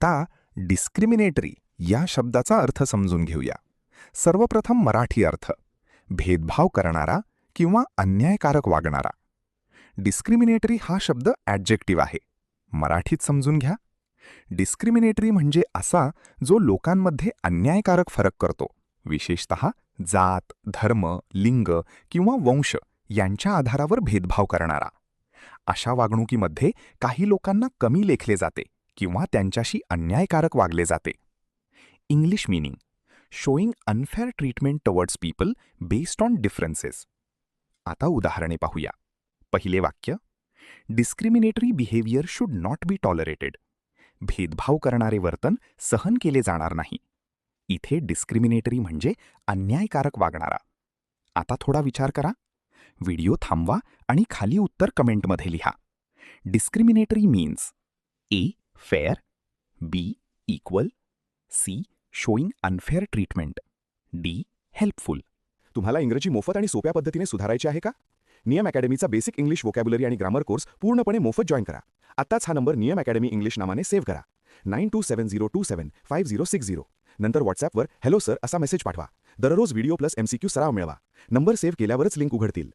आता डिस्क्रिमिनेटरी या शब्दाचा अर्थ समजून घेऊया. सर्वप्रथम मराठी अर्थ: भेदभाव करणारा किंवा अन्यायकारक वागणारा. डिस्क्रिमिनेटरी हा शब्द ॲडजेक्टिव्ह आहे. मराठीत समजून घ्या. डिस्क्रिमिनेटरी म्हणजे असा जो लोकांमध्ये अन्यायकारक फरक करतो, विशेषतः जात, धर्म, लिंग किंवा वंश यांच्या आधारावर भेदभाव करणारा. अशा वागणुकीमध्ये काही लोकांना कमी लेखले जाते किंवा त्यांच्याशी अन्यायकारक वागले जाते. English meaning: showing unfair treatment towards people based on differences. आता उदाहरणे पाहूया. पहिले वाक्य: discriminatory behaviour should not be tolerated. भेदभाव करणारे वर्तन सहन केले जाणार नाही. इथे डिस्क्रिमिनेटरी म्हणजे अन्यायकारक वागणारा. आता थोडा विचार करा. व्हिडिओ थांबवा आणि खाली उत्तर कमेंटमध्ये लिहा. Discriminatory means: A. Fair, B. Equal, C. Showing unfair treatment, D. Helpful. तुम्हाला इंग्रजी मोफत आणि सोप्या पद्धतीने सुधारायचे आहे का? नियम अकॅडमीचा बेसिक इंग्लिश व्होकॅब्युलरी आणि ग्रामर कोर्स पूर्णपणे मोफत जॉईन करा. आत्ताच हा नंबर नियम अकॅडमी इंग्लिश नावाने सेव्ह करा. 9270275060. नंतर व्हॉट्सॲपवर हॅलो सर असा मेसेज पाठवा. दररोज व्हिडिओ प्लस MCQ सराव मिळवा. नंबर सेव्ह केल्यावरच लिंक उघडतील.